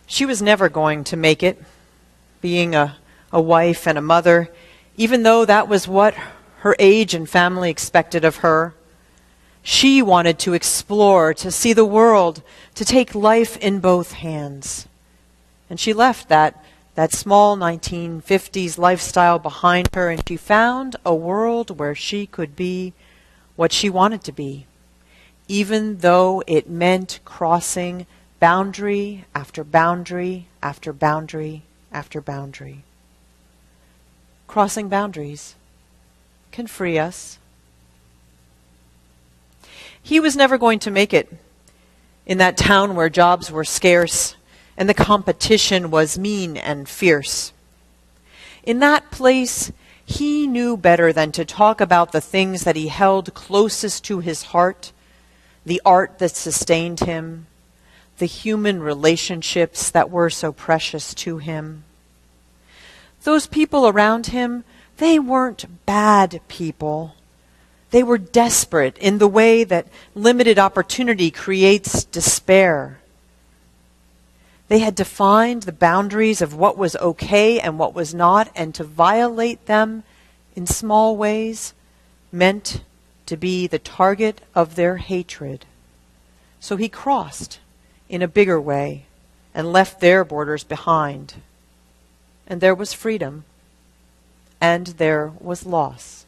She was never going to make it, being a wife and a mother, even though that was what her age and family expected of her. She wanted to explore, to see the world, to take life in both hands. And she left that small 1950s lifestyle behind her, and she found a world where she could be what she wanted to be, even though it meant crossing boundary after boundary after boundary after boundary. Crossing boundaries can free us. He was never going to make it in that town where jobs were scarce and the competition was mean and fierce. In that place, he knew better than to talk about the things that he held closest to his heart, the art that sustained him, the human relationships that were so precious to him. Those people around him, they weren't bad people. They were desperate in the way that limited opportunity creates despair. They had defined the boundaries of what was okay and what was not, and to violate them in small ways meant to be the target of their hatred. So he crossed in a bigger way and left their borders behind. And there was freedom, and there was loss.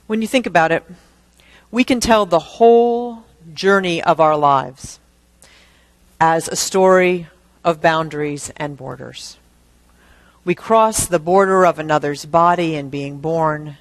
When you think about it, we can tell the whole journey of our lives as a story of boundaries and borders. We cross the border of another's body in being born,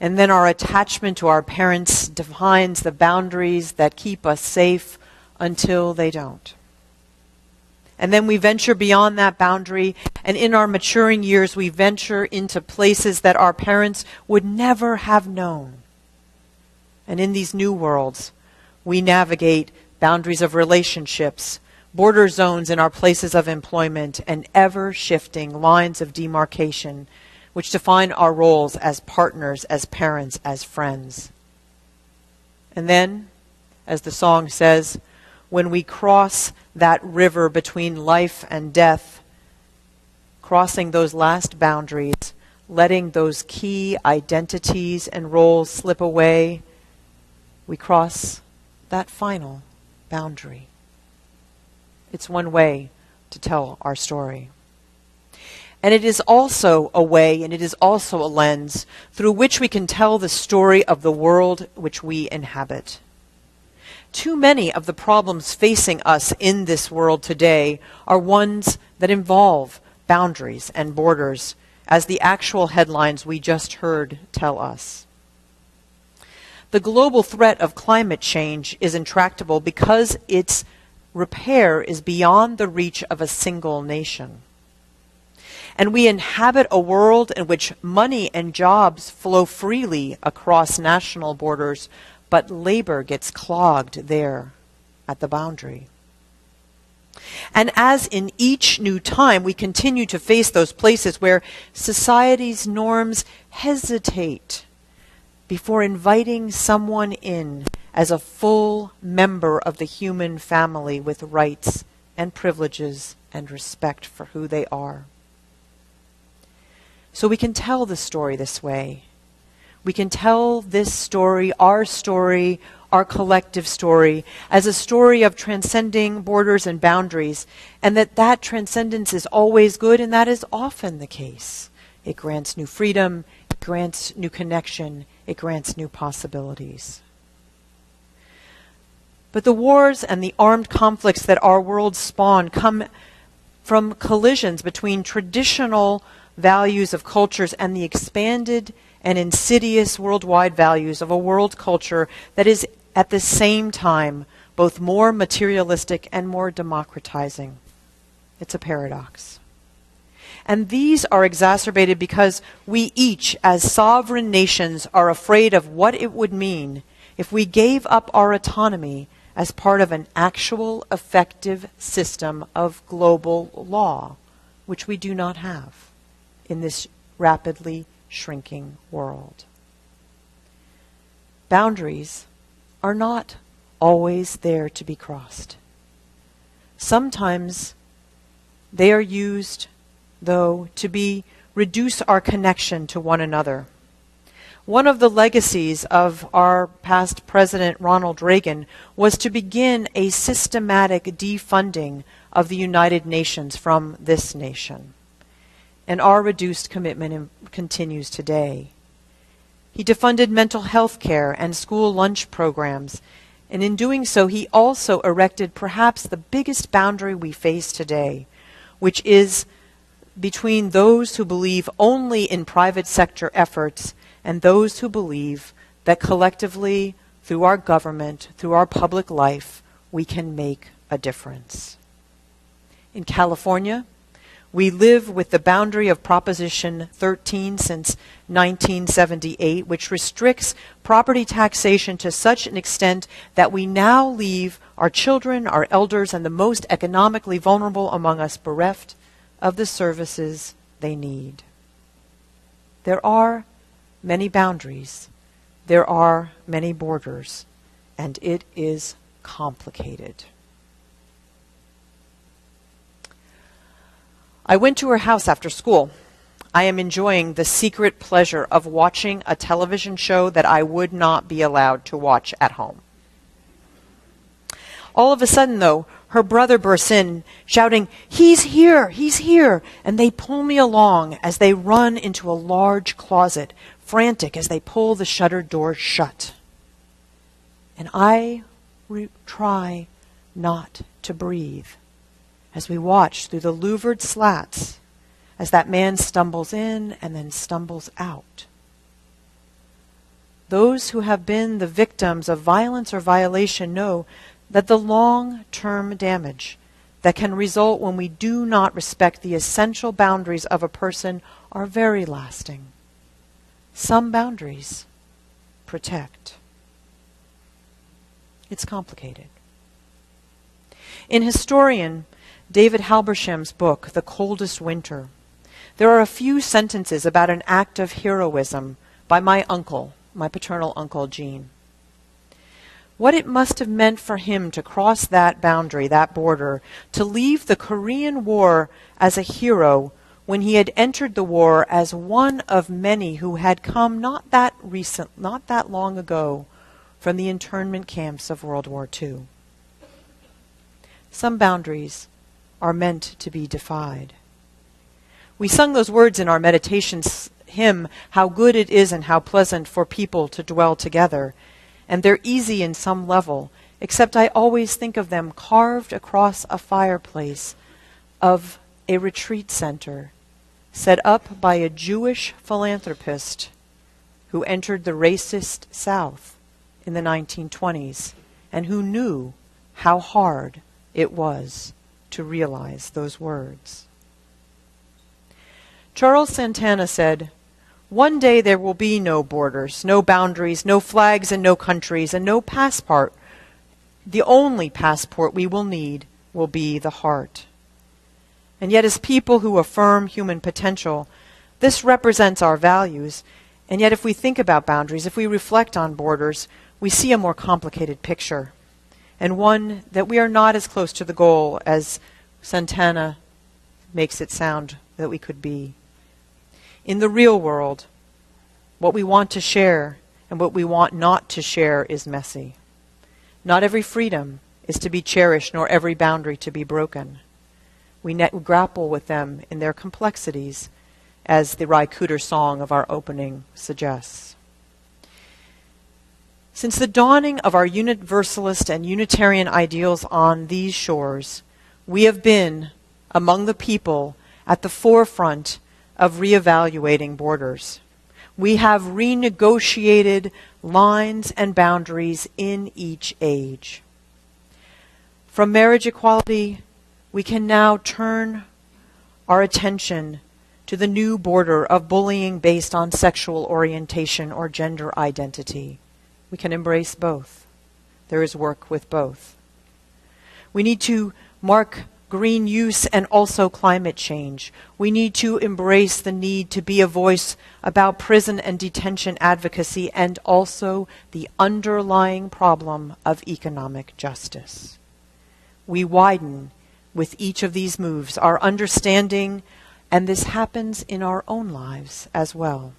and then our attachment to our parents defines the boundaries that keep us safe until they don't. And then we venture beyond that boundary, and in our maturing years we venture into places that our parents would never have known. And in these new worlds, we navigate boundaries of relationships, border zones in our places of employment, and ever-shifting lines of demarcation which define our roles as partners, as parents, as friends. And then, as the song says, when we cross that river between life and death, crossing those last boundaries, letting those key identities and roles slip away, we cross that final boundary. It's one way to tell our story. And it is also a way, and it is also a lens through which we can tell the story of the world which we inhabit. Too many of the problems facing us in this world today are ones that involve boundaries and borders, as the actual headlines we just heard tell us. The global threat of climate change is intractable because its repair is beyond the reach of a single nation. And we inhabit a world in which money and jobs flow freely across national borders, but labor gets clogged there at the boundary. And as in each new time, we continue to face those places where society's norms hesitate before inviting someone in as a full member of the human family with rights and privileges and respect for who they are. So we can tell the story this way. We can tell this story, our collective story, as a story of transcending borders and boundaries, and that transcendence is always good, and that is often the case. It grants new freedom, it grants new connection, it grants new possibilities. But the wars and the armed conflicts that our world spawn come from collisions between traditional values of cultures and the expanded and insidious worldwide values of a world culture that is at the same time both more materialistic and more democratizing. It's a paradox. And these are exacerbated because we each, as sovereign nations, are afraid of what it would mean if we gave up our autonomy as part of an actual effective system of global law, which we do not have in this rapidly shrinking world. Boundaries are not always there to be crossed. Sometimes they are used, though, to reduce our connection to one another. One of the legacies of our past President Ronald Reagan was to begin a systematic defunding of the United Nations from this nation. And our reduced commitment continues today. He defunded mental health care and school lunch programs, and in doing so, he also erected perhaps the biggest boundary we face today, which is between those who believe only in private sector efforts and those who believe that collectively, through our government, through our public life, we can make a difference. In California, we live with the boundary of Proposition 13 since 1978, which restricts property taxation to such an extent that we now leave our children, our elders, and the most economically vulnerable among us bereft of the services they need. There are many boundaries. There are many borders, and it is complicated. I went to her house after school. I am enjoying the secret pleasure of watching a television show that I would not be allowed to watch at home. All of a sudden, though, her brother bursts in, shouting, "He's here! He's here!" And they pull me along as they run into a large closet, frantic as they pull the shuttered doors shut. And I try not to breathe as we watch through the louvered slats as that man stumbles in and then stumbles out. Those who have been the victims of violence or violation know that the long-term damage that can result when we do not respect the essential boundaries of a person are very lasting. Some boundaries protect. It's complicated. In historian David Halbersham's book, The Coldest Winter, there are a few sentences about an act of heroism by my uncle, my paternal uncle, Gene. What it must have meant for him to cross that boundary, that border, to leave the Korean War as a hero when he had entered the war as one of many who had come not that long ago from the internment camps of World War II. Some boundaries are meant to be defied. We sung those words in our meditation hymn, "How good it is and how pleasant for people to dwell together." And they're easy in some level, except I always think of them carved across a fireplace of a retreat center set up by a Jewish philanthropist who entered the racist South in the 1920s and who knew how hard it was to realize those words. Charles Santana said, "One day there will be no borders, no boundaries, no flags and no countries, and no passport. The only passport we will need will be the heart." And yet as people who affirm human potential, this represents our values. And yet if we think about boundaries, if we reflect on borders, we see a more complicated picture, and one that we are not as close to the goal as Santana makes it sound that we could be. In the real world, what we want to share and what we want not to share is messy. Not every freedom is to be cherished, nor every boundary to be broken. We grapple with them in their complexities, as the Ry Cooder song of our opening suggests. Since the dawning of our universalist and Unitarian ideals on these shores, we have been, among the people, at the forefront of reevaluating borders. We have renegotiated lines and boundaries in each age. From marriage equality, we can now turn our attention to the new border of bullying based on sexual orientation or gender identity. We can embrace both. There is work with both. We need to mark green use and also climate change. We need to embrace the need to be a voice about prison and detention advocacy and also the underlying problem of economic justice. We widen with each of these moves, our understanding, and this happens in our own lives as well.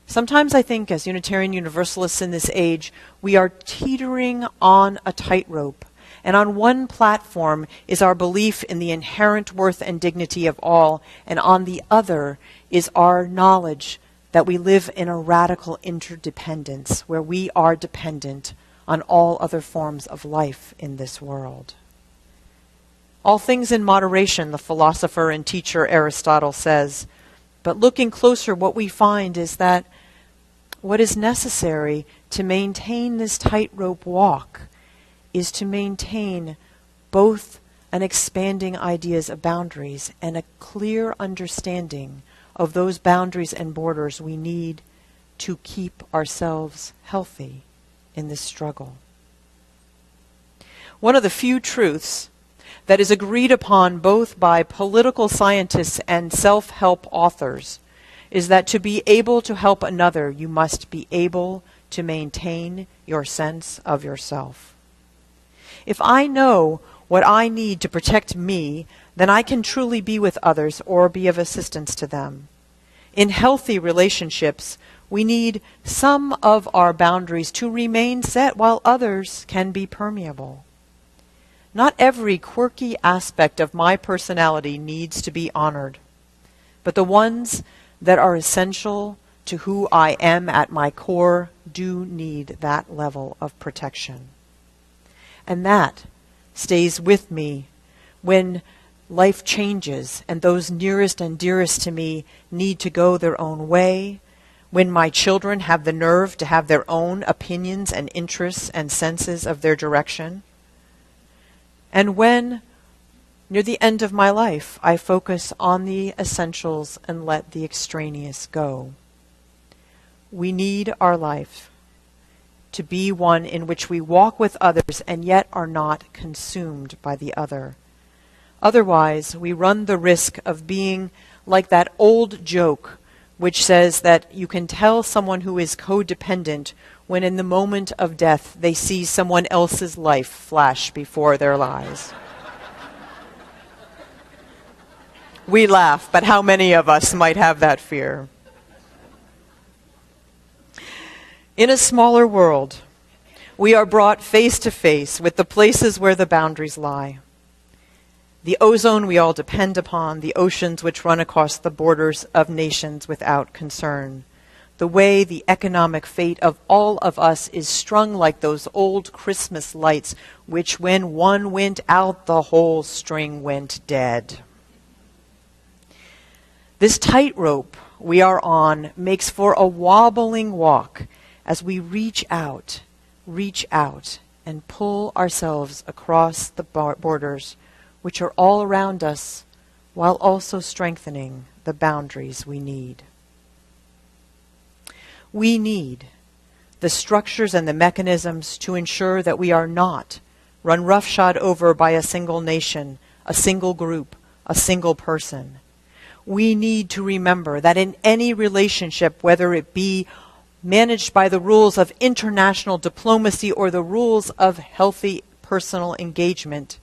Sometimes I think as Unitarian Universalists in this age, we are teetering on a tightrope. And on one platform is our belief in the inherent worth and dignity of all, and on the other is our knowledge that we live in a radical interdependence, where we are dependent on all other forms of life in this world. All things in moderation, the philosopher and teacher Aristotle says. But looking closer, what we find is that what is necessary to maintain this tightrope walk is to maintain both an expanding ideas of boundaries and a clear understanding of those boundaries and borders we need to keep ourselves healthy in this struggle. One of the few truths that is agreed upon both by political scientists and self-help authors is that to be able to help another, you must be able to maintain your sense of yourself. If I know what I need to protect me, then I can truly be with others or be of assistance to them. In healthy relationships, we need some of our boundaries to remain set while others can be permeable. Not every quirky aspect of my personality needs to be honored, but the ones that are essential to who I am at my core do need that level of protection. And that stays with me when life changes and those nearest and dearest to me need to go their own way, when my children have the nerve to have their own opinions and interests and senses of their direction, and when, near the end of my life, I focus on the essentials and let the extraneous go. We need our life to be one in which we walk with others and yet are not consumed by the other. Otherwise, we run the risk of being like that old joke which says that you can tell someone who is codependent when in the moment of death they see someone else's life flash before their eyes. We laugh, but how many of us might have that fear? In a smaller world, we are brought face to face with the places where the boundaries lie. The ozone we all depend upon, the oceans which run across the borders of nations without concern, the way the economic fate of all of us is strung like those old Christmas lights, which when one went out, the whole string went dead. This tightrope we are on makes for a wobbling walk as we reach out, and pull ourselves across the borders which are all around us, while also strengthening the boundaries we need. We need the structures and the mechanisms to ensure that we are not run roughshod over by a single nation, a single group, a single person. We need to remember that in any relationship, whether it be managed by the rules of international diplomacy or the rules of healthy personal engagement,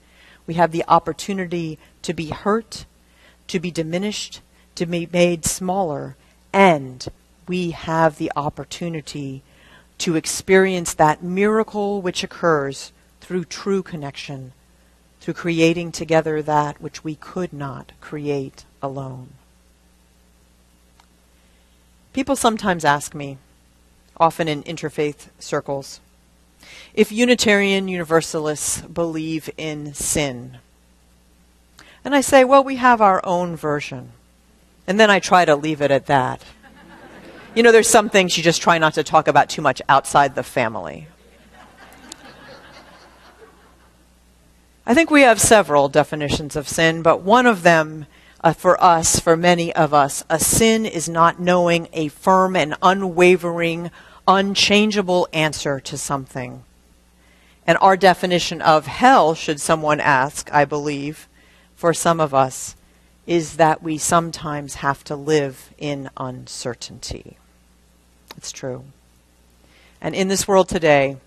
we have the opportunity to be hurt, to be diminished, to be made smaller, and we have the opportunity to experience that miracle which occurs through true connection, through creating together that which we could not create alone. People sometimes ask me, often in interfaith circles, if Unitarian Universalists believe in sin. And I say, well, we have our own version. And then I try to leave it at that. You know, there's some things you just try not to talk about too much outside the family. I think we have several definitions of sin, but one of them, for us, for many of us, a sin is not knowing a firm and unwavering, unchangeable answer to something. And our definition of hell, should someone ask, I believe, for some of us, is that we sometimes have to live in uncertainty. It's true. And in this world today,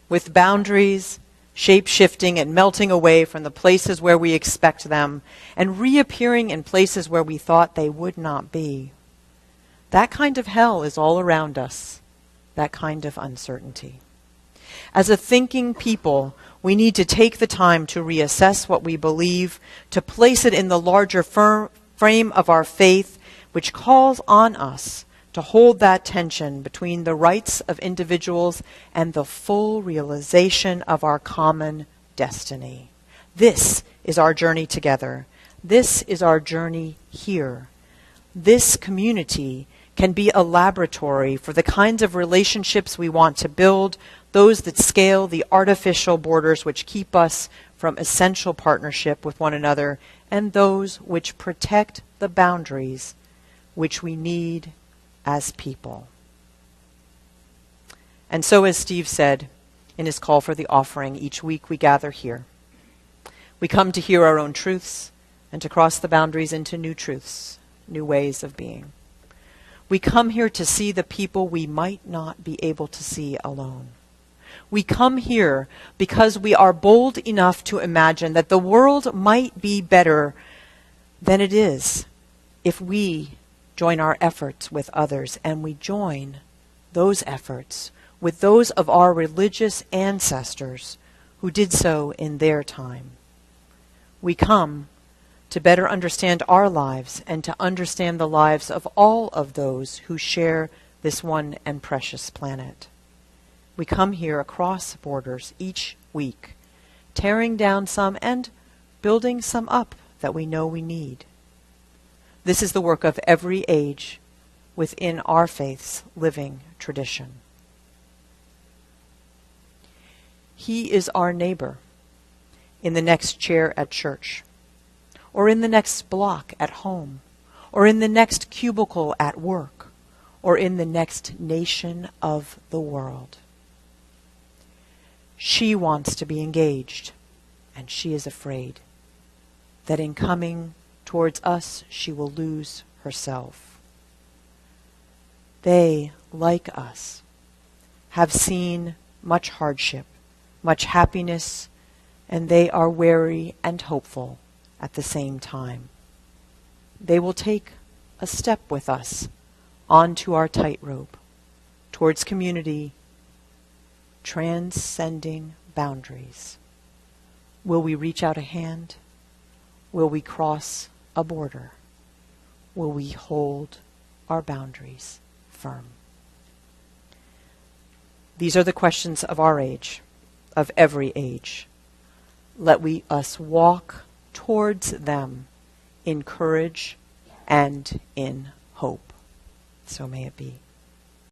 with boundaries shape-shifting and melting away from the places where we expect them and reappearing in places where we thought they would not be. That kind of hell is all around us, that kind of uncertainty. As a thinking people, we need to take the time to reassess what we believe, to place it in the larger frame of our faith, which calls on us to hold that tension between the rights of individuals and the full realization of our common destiny. This is our journey together. This is our journey here. This community can be a laboratory for the kinds of relationships we want to build, those that scale the artificial borders which keep us from essential partnership with one another, and those which protect the boundaries which we need as people. And so, as Steve said in his call for the offering, each week we gather here. We come to hear our own truths and to cross the boundaries into new truths, new ways of being. We come here to see the people we might not be able to see alone. We come here because we are bold enough to imagine that the world might be better than it is if we join our efforts with others, and we join those efforts with those of our religious ancestors who did so in their time. We come to better understand our lives and to understand the lives of all of those who share this one and precious planet. We come here across borders each week, tearing down some and building some up that we know we need. This is the work of every age within our faith's living tradition. He is our neighbor in the next chair at church, or in the next block at home, or in the next cubicle at work, or in the next nation of the world. She wants to be engaged, and she is afraid that in coming towards us, she will lose herself. They, like us, have seen much hardship, much happiness, and they are wary and hopeful at the same time. They will take a step with us onto our tightrope towards community, transcending boundaries. Will we reach out a hand? Will we cross a border? Will we hold our boundaries firm? These are the questions of our age, of every age. Let us walk towards them in courage and in hope. So may it be.